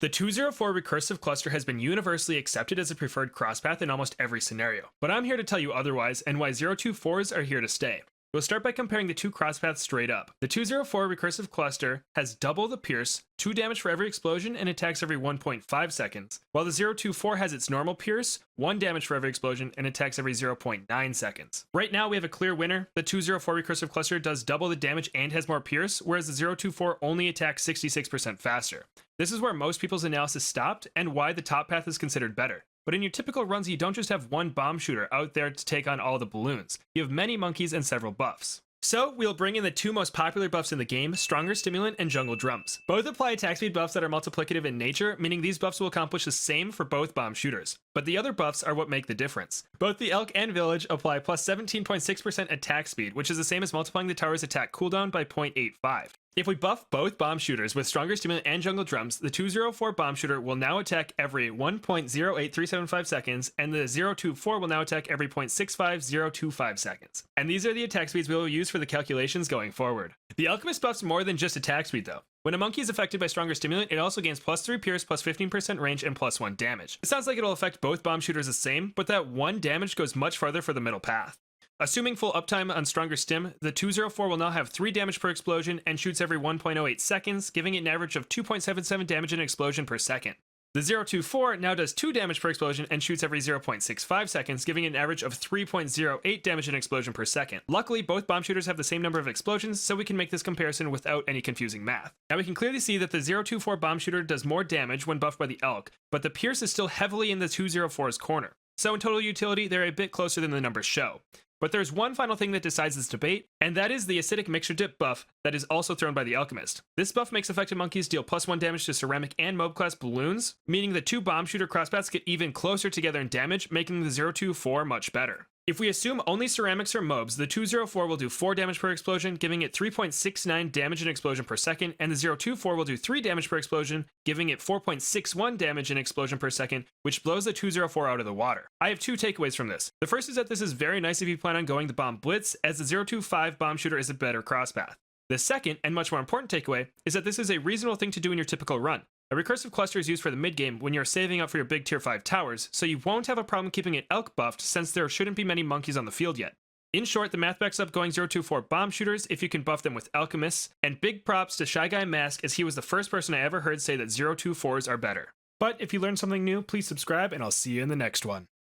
The 204 recursive cluster has been universally accepted as a preferred crosspath in almost every scenario, but I'm here to tell you otherwise and why 024s are here to stay. We'll start by comparing the two crosspaths straight up. The 204 recursive cluster has double the pierce, 2 damage for every explosion, and attacks every 1.5 seconds, while the 024 has its normal pierce, 1 damage for every explosion, and attacks every 0.9 seconds. Right now we have a clear winner. The 204 recursive cluster does double the damage and has more pierce, whereas the 024 only attacks 66% faster. This is where most people's analysis stopped, and why the top path is considered better. But in your typical runs, you don't just have one bomb shooter out there to take on all the balloons. You have many monkeys and several buffs. So we'll bring in the two most popular buffs in the game, Stronger Stimulant and Jungle Drums. Both apply attack speed buffs that are multiplicative in nature, meaning these buffs will accomplish the same for both bomb shooters. But the other buffs are what make the difference. Both the Elk and Village apply plus 17.6% attack speed, which is the same as multiplying the tower's attack cooldown by 0.85. If we buff both bomb shooters with Stronger Stimulant and Jungle Drums, the 204 bomb shooter will now attack every 1.08375 seconds, and the 024 will now attack every 0.65025 seconds. And these are the attack speeds we will use for the calculations going forward. The Alchemist buffs more than just attack speed though. When a monkey is affected by Stronger Stimulant, it also gains plus 3 pierce, plus 15% range, and plus 1 damage. It sounds like it'll affect both bomb shooters the same, but that 1 damage goes much farther for the middle path. Assuming full uptime on Stronger Stim, the 204 will now have 3 damage per explosion and shoots every 1.08 seconds, giving it an average of 2.77 damage an explosion per second. The 024 now does 2 damage per explosion and shoots every 0.65 seconds, giving it an average of 3.08 damage an explosion per second. Luckily, both bomb shooters have the same number of explosions, so we can make this comparison without any confusing math. Now we can clearly see that the 024 bomb shooter does more damage when buffed by the Elk, but the pierce is still heavily in the 204's corner. So in total utility, they're a bit closer than the numbers show. But there's one final thing that decides this debate, and that is the acidic mixture dip buff that is also thrown by the Alchemist. This buff makes affected monkeys deal plus 1 damage to ceramic and mob class balloons, meaning the two bomb shooter crosspaths get even closer together in damage, making the 024 much better. If we assume only ceramics or mobs, the 204 will do 4 damage per explosion, giving it 3.69 damage an explosion per second, and the 024 will do 3 damage per explosion, giving it 4.61 damage an explosion per second, which blows the 204 out of the water. I have two takeaways from this. The first is that this is very nice if you plan on going the bomb blitz, as the 025 bomb shooter is a better crosspath. The second, and much more important takeaway, is that this is a reasonable thing to do in your typical run. A recursive cluster is used for the mid-game when you're saving up for your big tier 5 towers, so you won't have a problem keeping it Elk buffed since there shouldn't be many monkeys on the field yet. In short, the math backs up going 024 bomb shooters if you can buff them with Alchemists, and big props to Shyguymask as he was the first person I ever heard say that 024s are better. But if you learned something new, please subscribe and I'll see you in the next one.